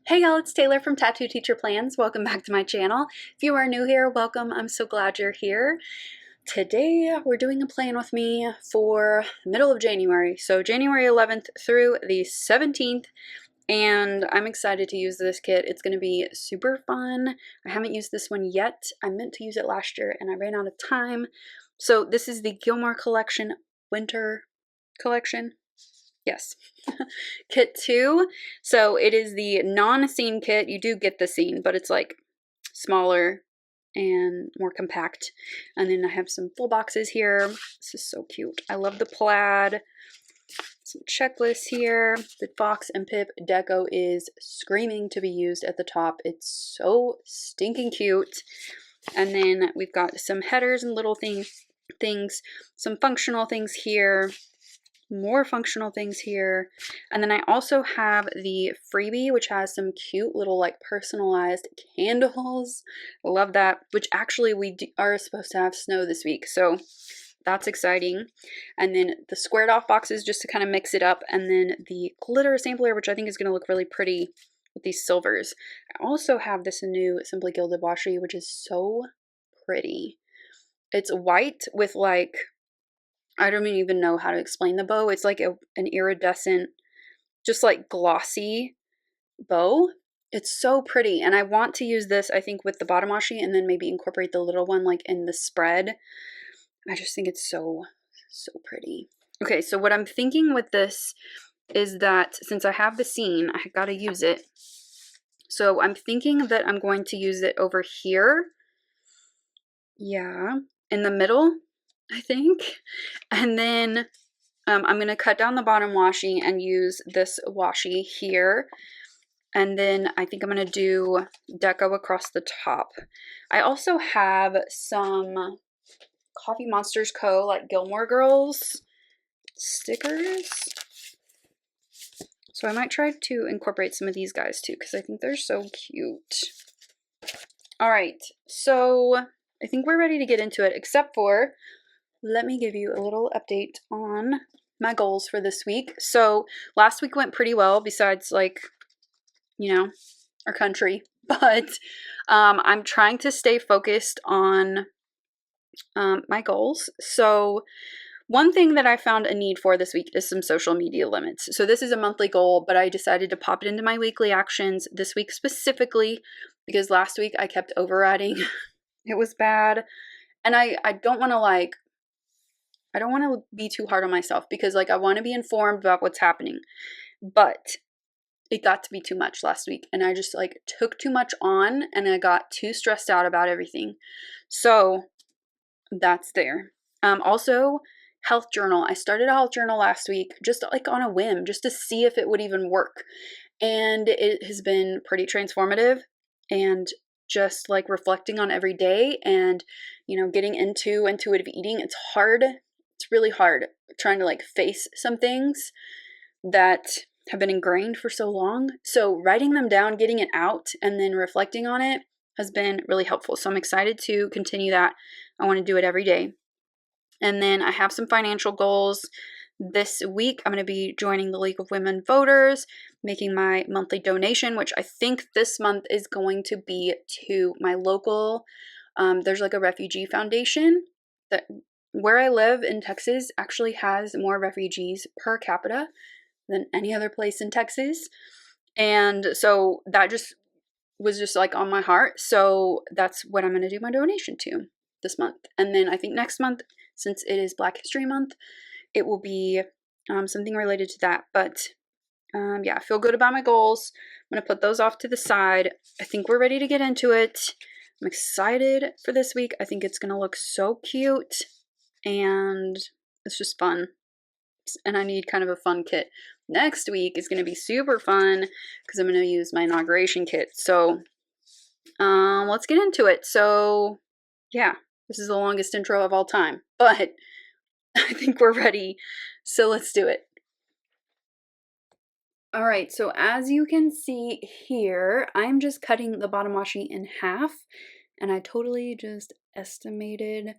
Hey y'all, it's Taylor from Tattoo Teacher Plans. Welcome back to my channel. If you are new here, welcome. I'm so glad you're here. Today we're doing a plan with me for the middle of January. So January 11th through the 17th. And I'm excited to use this kit. It's going to be super fun. I haven't used this one yet. I meant to use it last year and I ran out of time. So this is the Gilmore Collection Winter Collection. Yes. Kit 2. So it is the non-scene kit. You do get the scene, but it's like smaller and more compact. And then I have some full boxes here. This is so cute. I love the plaid. Some checklists here. The Fox and Pip deco is screaming to be used at the top. It's so stinking cute. And then we've got some headers and little things, some functional things here. More functional things here, and then I also have the freebie, which has some cute little like personalized candles. I love that, which actually we are supposed to have snow this week, so that's exciting. And then the squared off boxes just to kind of mix it up, and then the glitter sampler, which I think is going to look really pretty with these silvers. I also have this new Simply Gilded washi, which is so pretty. It's white with like, I don't even know how to explain the bow. It's like an iridescent, just like glossy bow. It's so pretty. And I want to use this, I think, with the bottom washi and then maybe incorporate the little one like in the spread. I just think it's so pretty. Okay, so what I'm thinking with this is that since I have the scene, I got to use it. So I'm thinking that I'm going to use it over here. Yeah, in the middle, I think. And then I'm going to cut down the bottom washi and use this washi here. And then I think I'm going to do deco across the top. I also have some Coffee Monsters Co. like Gilmore Girls stickers. So I might try to incorporate some of these guys too because I think they're so cute. All right, so I think we're ready to get into it, except for let me give you a little update on my goals for this week. So last week went pretty well, besides like, you know, our country, but I'm trying to stay focused on my goals. So one thing that I found a need for this week is some social media limits. So this is a monthly goal, but I decided to pop it into my weekly actions this week specifically because last week I kept overriding. It was bad. And I don't want to like, I don't want to be too hard on myself because like I want to be informed about what's happening, but it got to be too much last week and I just like took too much on and I got too stressed out about everything. So that's there. Also health journal. I started a health journal last week just like on a whim, just to see if it would even work. And it has been pretty transformative and just like reflecting on every day and, you know, getting into intuitive eating. It's hard. It's really hard trying to like face some things that have been ingrained for so long. So writing them down, getting it out, and then reflecting on it has been really helpful. So I'm excited to continue that. I want to do it every day. And then I have some financial goals. This week, I'm going to be joining the League of Women Voters, making my monthly donation, which I think this month is going to be to my local, there's like a refugee foundation that where I live in Texas actually has more refugees per capita than any other place in Texas. And so that just was just like on my heart. So that's what I'm going to do my donation to this month. And then I think next month, since it is Black History Month, it will be something related to that. But yeah, I feel good about my goals. I'm going to put those off to the side. I think we're ready to get into it. I'm excited for this week. I think it's going to look so cute. And it's just fun. And I need kind of a fun kit. Next week is going to be super fun because I'm going to use my inauguration kit. So let's get into it. So yeah, this is the longest intro of all time, but I think we're ready. So let's do it. All right, so as you can see here, I'm just cutting the bottom washi in half, and I totally just estimated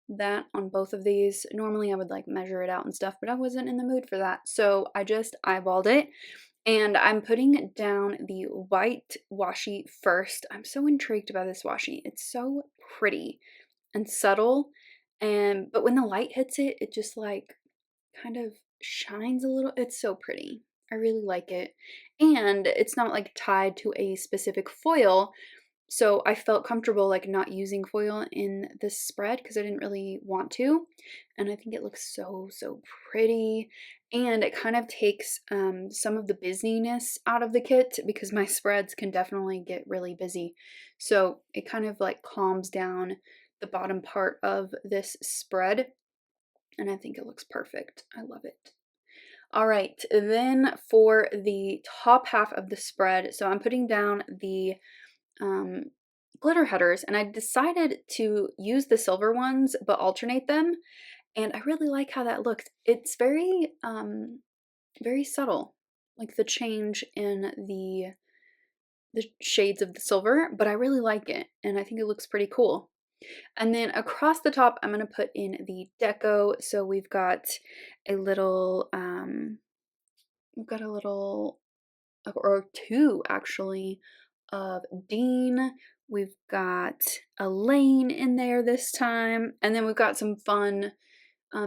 that on both of these. Normally I would like measure it out and stuff, but I wasn't in the mood for that. So I just eyeballed it. And I'm putting down the white washi first. I'm so intrigued by this washi. It's so pretty and subtle, but when the light hits it, it just like kind of shines a little. It's so pretty. I really like it. And it's not like tied to a specific foil, so I felt comfortable like not using foil in this spread because I didn't really want to. And I think it looks so, so pretty. And it kind of takes some of the busyness out of the kit because my spreads can definitely get really busy. So it kind of like calms down the bottom part of this spread. And I think it looks perfect. I love it. All right, then for the top half of the spread, so I'm putting down the glitter headers, and I decided to use the silver ones but alternate them, and I really like how that looks. It's very very subtle, like the change in the shades of the silver, but I really like it, and I think it looks pretty cool. And then across the top, I'm going to put in the deco. So we've got a little or two actually, of Dean. We've got Elaine in there this time. And then we've got some fun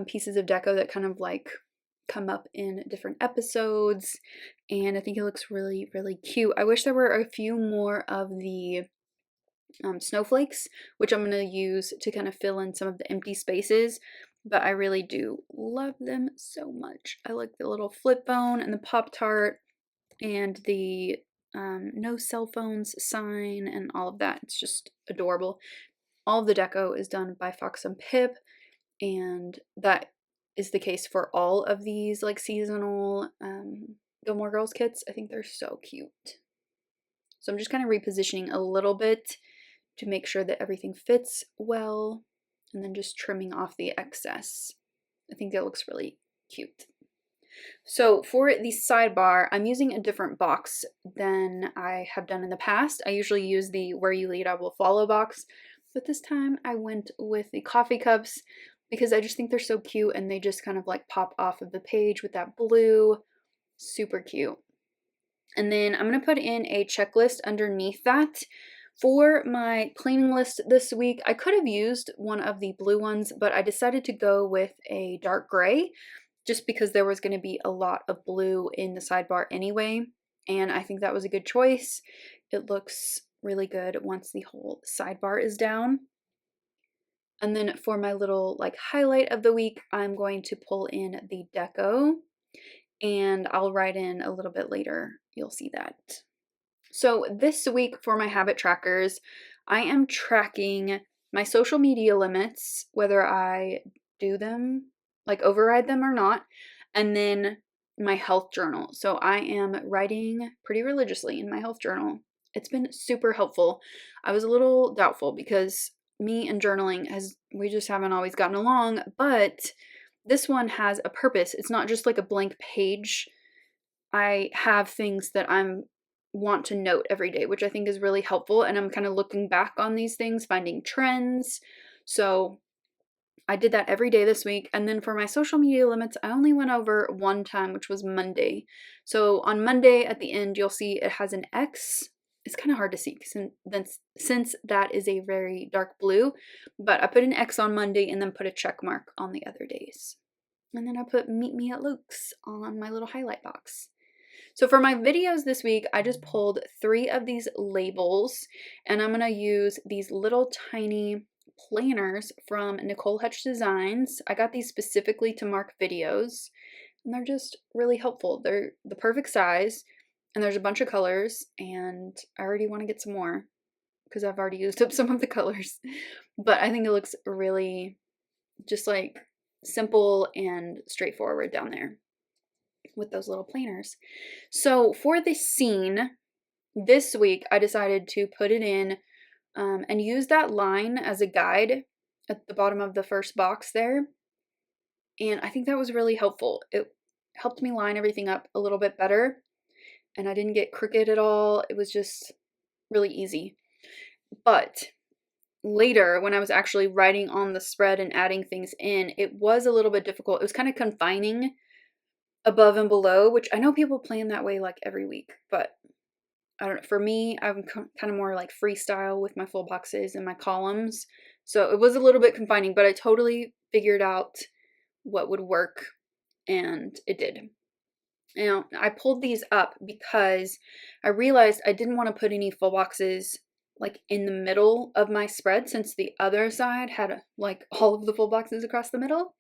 pieces of deco that kind of like come up in different episodes. And I think it looks really, really cute. I wish there were a few more of the snowflakes, which I'm going to use to kind of fill in some of the empty spaces. But I really do love them so much. I like the little flip phone and the Pop-Tart and the no cell phones sign and all of that. It's just adorable. All of the deco is done by Fox and Pip, and that is the case for all of these like seasonal Gilmore Girls kits. I think they're so cute. So I'm just kind of repositioning a little bit to make sure that everything fits well, and then just trimming off the excess. I think that looks really cute. So for the sidebar, I'm using a different box than I have done in the past. I usually use the Where You Lead I Will Follow box, but this time I went with the coffee cups because I just think they're so cute, and they just kind of like pop off of the page with that blue. Super cute. And then I'm going to put in a checklist underneath that. For my cleaning list this week, I could have used one of the blue ones, but I decided to go with a dark gray just because there was going to be a lot of blue in the sidebar anyway, and I think that was a good choice. It looks really good once the whole sidebar is down. And then for my little like highlight of the week, I'm going to pull in the deco, and I'll write in a little bit later. You'll see that. So this week for my habit trackers, I am tracking my social media limits, whether I do them, like override them or not, and then my health journal. So I am writing pretty religiously in my health journal. It's been super helpful. I was a little doubtful because me and journaling we just haven't always gotten along, but this one has a purpose. It's not just like a blank page. I have things that I'm want to note every day, which I think is really helpful, and I'm kind of looking back on these things, finding trends. So I did that every day this week. And then for my social media limits, I only went over one time, which was Monday. So on Monday at the end, you'll see it has an X. It's kind of hard to see since that is a very dark blue, but I put an X on Monday and then put a check mark on the other days. And then I put meet me at Luke's on my little highlight box. So for my videos this week, I just pulled 3 of these labels, and I'm going to use these little tiny planners from Nicole Hutch Designs. I got these specifically to mark videos, and they're just really helpful. They're the perfect size, and there's a bunch of colors, and I already want to get some more because I've already used up some of the colors. But I think it looks really just like simple and straightforward down there with those little planners. So for the scene this week, I decided to put it in and use that line as a guide at the bottom of the first box there. And I think that was really helpful. It helped me line everything up a little bit better, and I didn't get crooked at all. It was just really easy. But later, when I was actually writing on the spread and adding things in, it was a little bit difficult. It was kind of confining above and below, which I know people plan that way like every week, but I don't know. For me, I'm kind of more like freestyle with my full boxes and my columns. So it was a little bit confining, but I totally figured out what would work, and it did. Now, I pulled these up because I realized I didn't want to put any full boxes like in the middle of my spread, since the other side had like all of the full boxes across the middle.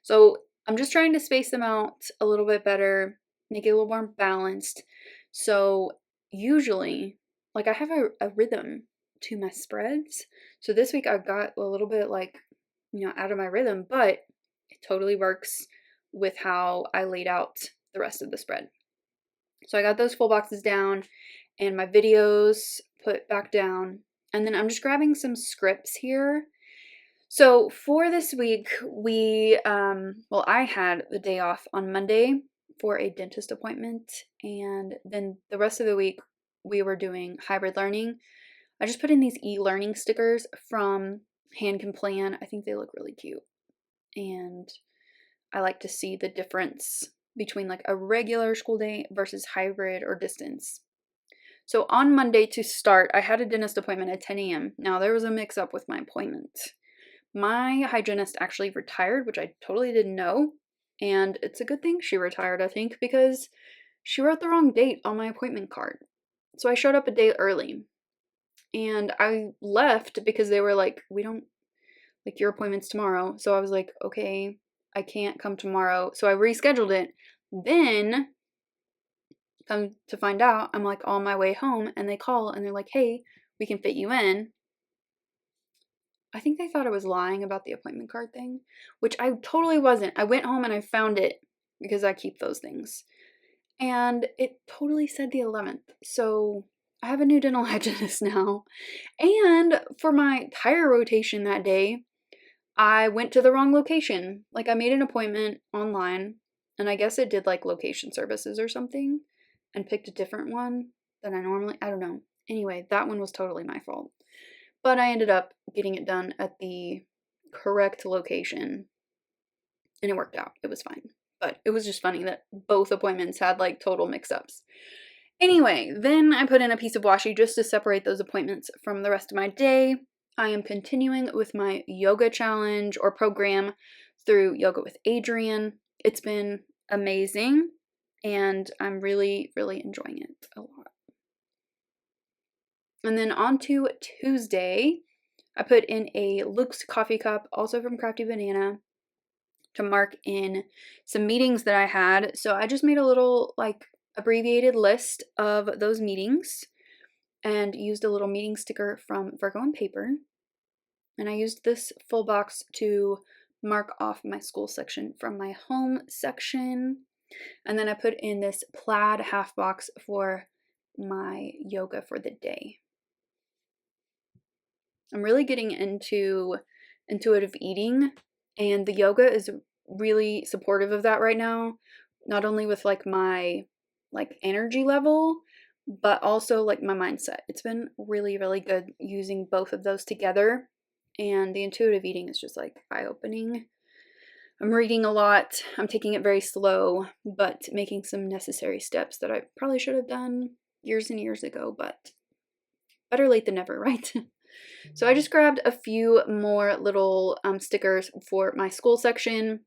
So I'm just trying to space them out a little bit better, make it a little more balanced. So usually, like, I have a rhythm to my spreads. So this week I got a little bit like, out of my rhythm, but it totally works with how I laid out the rest of the spread. So I got those full boxes down and my videos put back down. And then I'm just grabbing some scripts here. So for this week, I had the day off on Monday for a dentist appointment. And then the rest of the week, we were doing hybrid learning. I just put in these e-learning stickers from Hand Can Plan. I think they look really cute. And I like to see the difference between like a regular school day versus hybrid or distance. So on Monday to start, I had a dentist appointment at 10 a.m. Now there was a mix up with my appointment. My hygienist actually retired, which I totally didn't know. And it's a good thing she retired, I think, because she wrote the wrong date on my appointment card. So I showed up a day early. And I left because they were like, we don't, like, your appointment's tomorrow. So I was like, okay, I can't come tomorrow. So I rescheduled it. Then, come to find out, I'm like on my way home and they call and they're like, hey, we can fit you in. I think they thought I was lying about the appointment card thing, which I totally wasn't. I went home and I found it because I keep those things. And it totally said the 11th. So I have a new dental hygienist now. And for my tire rotation that day, I went to the wrong location. Like, I made an appointment online, and I guess it did like location services or something, and picked a different one than I normally, I don't know. Anyway, that one was totally my fault. But I ended up getting it done at the correct location, and it worked out. It was fine. But it was just funny that both appointments had like total mix-ups. Anyway, then I put in a piece of washi just to separate those appointments from the rest of my day. I am continuing with my yoga challenge or program through Yoga with Adriene. It's been amazing, and I'm really, really enjoying it a lot. And then on to Tuesday, I put in a Luke's coffee cup, also from Crafty Banana, to mark in some meetings that I had. So I just made a little like abbreviated list of those meetings and used a little meeting sticker from Virgo and Paper. And I used this full box to mark off my school section from my home section. And then I put in this plaid half box for my yoga for the day. I'm really getting into intuitive eating, and the yoga is really supportive of that right now. Not only with like my like energy level, but also like my mindset. It's been really, really good using both of those together. And the intuitive eating is just like eye-opening. I'm reading a lot. I'm taking it very slow, but making some necessary steps that I probably should have done years and years ago, but better late than never, right? So I just grabbed a few more little stickers for my school section,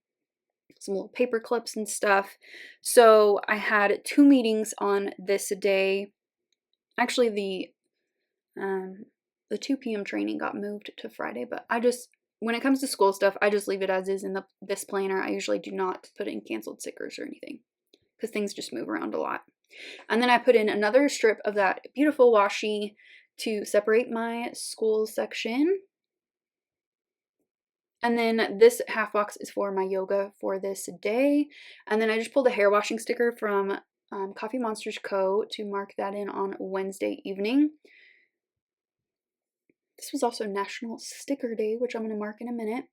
some little paper clips and stuff. So I had 2 meetings on this day. Actually, the 2 p.m. training got moved to Friday, but when it comes to school stuff, I just leave it as is in this planner. I usually do not put in canceled stickers or anything because things just move around a lot. And then I put in another strip of that beautiful washi to separate my school section. And then this half box is for my yoga for this day. And then I just pulled a hair washing sticker from Coffee Monsters Co. to mark that in on Wednesday evening. This was also National Sticker Day, which I'm going to mark in a minute.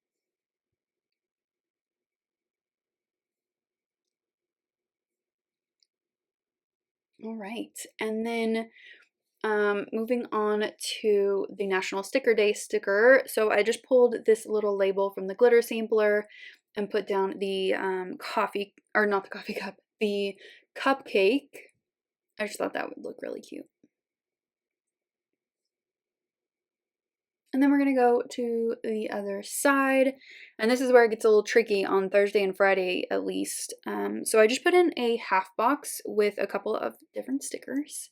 All right, and then moving on to the National Sticker Day sticker. So I just pulled this little label from the glitter sampler and put down the coffee, or not the coffee cup, the cupcake. I just thought that would look really cute. And then we're going to go to the other side. And this is where it gets a little tricky on Thursday and Friday at least. So I just put in a half box with a couple of different stickers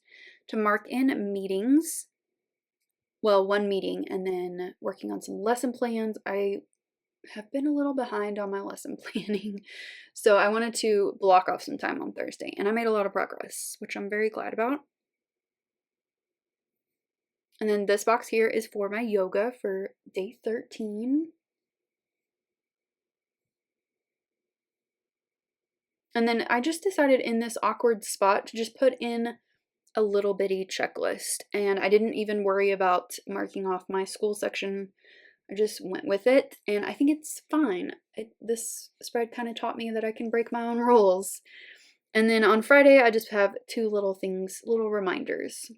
to mark in meetings. Well, one meeting, and then working on some lesson plans. I have been a little behind on my lesson planning. So I wanted to block off some time on Thursday. And I made a lot of progress, which I'm very glad about. And then this box here is for my yoga for day 13. And then I just decided in this awkward spot to just put in a little bitty checklist. And I didn't even worry about marking off my school section. I just went with it, and I think it's fine. This spread kind of taught me that I can break my own rules. And then on Friday, I just have two little things, little reminders.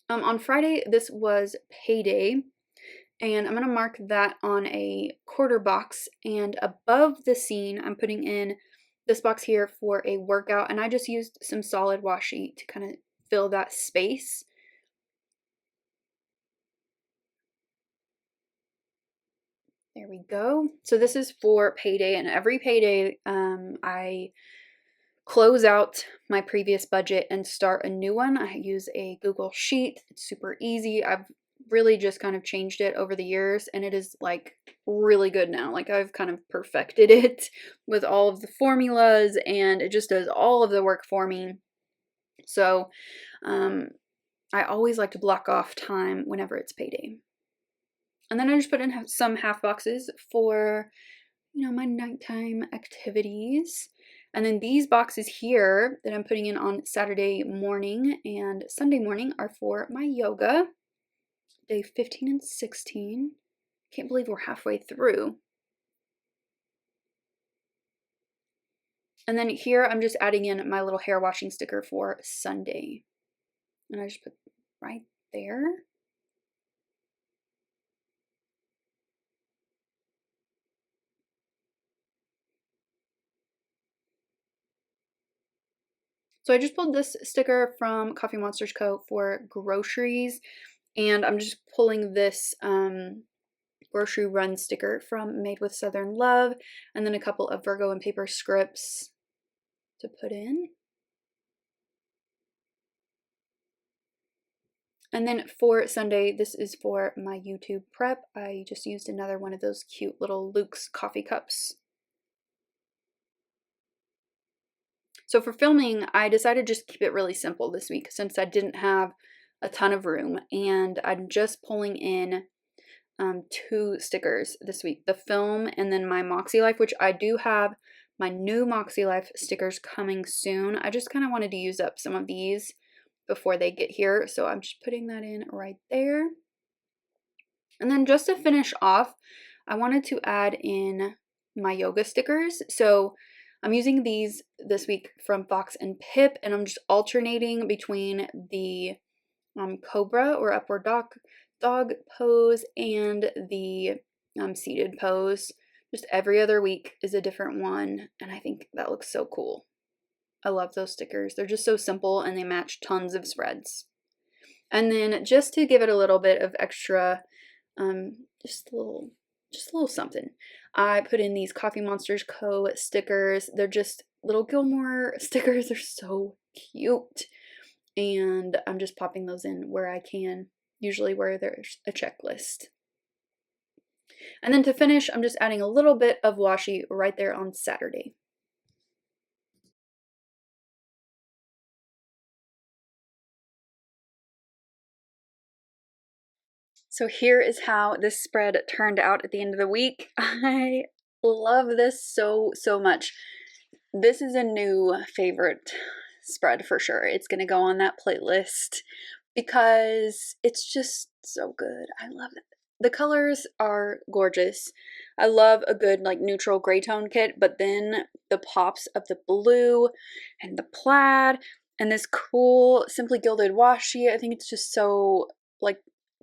On Friday, this was Payday, and I'm going to mark that on a quarter box, and above the scene, I'm putting in this box here for a workout, and I just used some solid washi to kind of fill that space. There we go. So this is for Payday, and every Payday, I close out my previous budget and start a new one. I use a Google Sheet. It's super easy. I've really just kind of changed it over the years, and it is like really good now. Like I've kind of perfected it with all of the formulas, and it just does all of the work for me. So I always like to block off time whenever it's Payday. And then I just put in some half boxes for, you know, my nighttime activities. And then these boxes here that I'm putting in on Saturday morning and Sunday morning are for my yoga, day 15 and 16. Can't believe we're halfway through. And then here I'm just adding in my little hair washing sticker for Sunday. And I just put right there. So I just pulled this sticker from Coffee Monsters Co. for groceries, and I'm just pulling this grocery run sticker from Made with Southern Love, and then a couple of Virgo and paper scripts to put in. And then for Sunday, this is for my YouTube prep. I just used another one of those cute little Luke's coffee cups. So for filming, I decided just to keep it really simple this week since I didn't have a ton of room, and I'm just pulling in two stickers this week, the film and then my mäksēlife, which I do have my new mäksēlife stickers coming soon. I just kind of wanted to use up some of these before they get here, so I'm just putting that in right there. And then just to finish off, I wanted to add in my yoga stickers. So I'm using these this week from Fox and Pip, and I'm just alternating between the cobra or upward dog pose and the seated pose. Just every other week is a different one, and I think that looks so cool. I love those stickers. They're just so simple, and they match tons of spreads. And then just to give it a little bit of extra, just a little something, I put in these Coffee Monsters Co. stickers. They're just little Gilmore stickers. They're so cute. And I'm just popping those in where I can, usually where there's a checklist. And then to finish, I'm just adding a little bit of washi right there on Saturday. So here is how this spread turned out at the end of the week. I love this so much. This is a new favorite spread for sure. It's going to go on that playlist because it's just so good. I love it. The colors are gorgeous. I love a good like neutral gray tone kit, but then the pops of the blue and the plaid and this cool Simply Gilded washi. I think it's just so, like,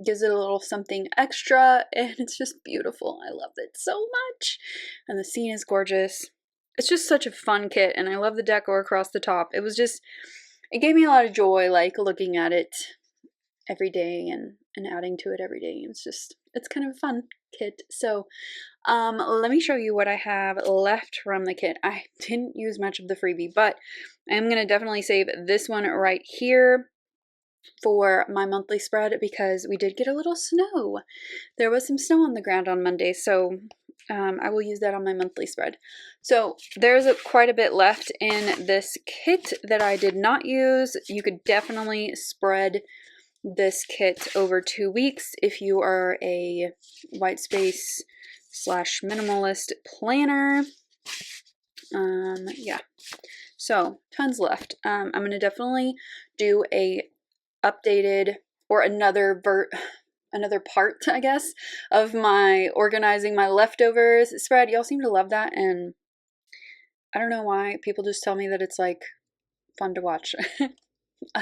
gives it a little something extra, and it's just beautiful. I love it so much. And the scene is gorgeous. It's just such a fun kit, and I love the decor across the top. It was just, it gave me a lot of joy, like, looking at it every day and adding to it every day. It's just, it's kind of a fun kit. So let me show you what I have left from the kit. I didn't use much of the freebie, but I'm going to definitely save this one right here for my monthly spread, because we did get a little snow. There was some snow on the ground on Monday, so I will use that on my monthly spread. So there's quite a bit left in this kit that I did not use. You could definitely spread this kit over 2 weeks if you are a white space / minimalist planner. Yeah, so tons left. I'm going to definitely do a updated, or another part, I guess, of my organizing my leftovers spread. Y'all seem to love that, and I don't know why. People just tell me that it's like fun to watch.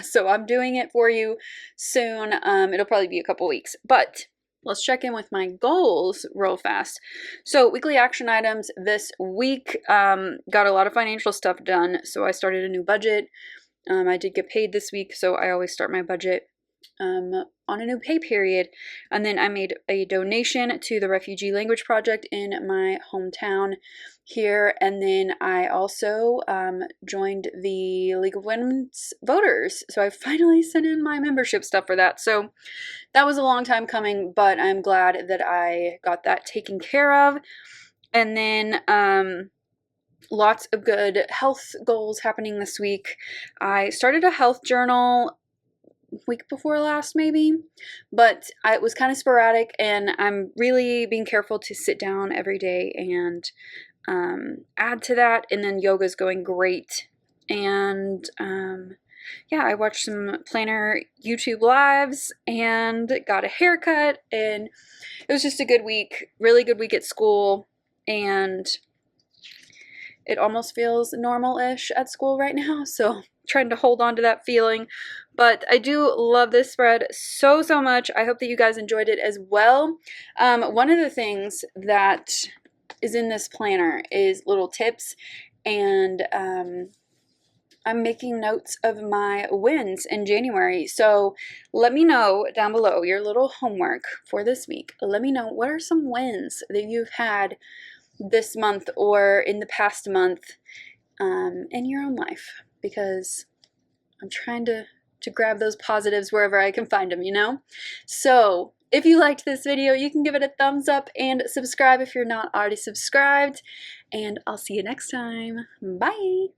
So I'm doing it for you soon. It'll probably be a couple weeks, but let's check in with my goals real fast. So weekly action items this week, got a lot of financial stuff done. So I started a new budget. I did get paid this week, so I always start my budget on a new pay period. And then I made a donation to the Refugee Language Project in my hometown here. And then I also joined the League of Women's Voters. So I finally sent in my membership stuff for that. So that was a long time coming, but I'm glad that I got that taken care of. And then lots of good health goals happening this week. I started a health journal week before last, maybe, but it was kind of sporadic, and I'm really being careful to sit down every day and add to that. And then yoga's going great, and yeah, I watched some planner YouTube lives and got a haircut, and it was just a good week, really good week at school, and it almost feels normal-ish at school right now, so trying to hold on to that feeling. But I do love this spread so much. I hope that you guys enjoyed it as well. One of the things that is in this planner is little tips, and I'm making notes of my wins in January. So let me know down below your little homework for this week. Let me know, what are some wins that you've had this month or in the past month in your own life, because I'm trying to grab those positives wherever I can find them, you know? So if you liked this video, you can give it a thumbs up and subscribe if you're not already subscribed, and I'll see you next time. Bye!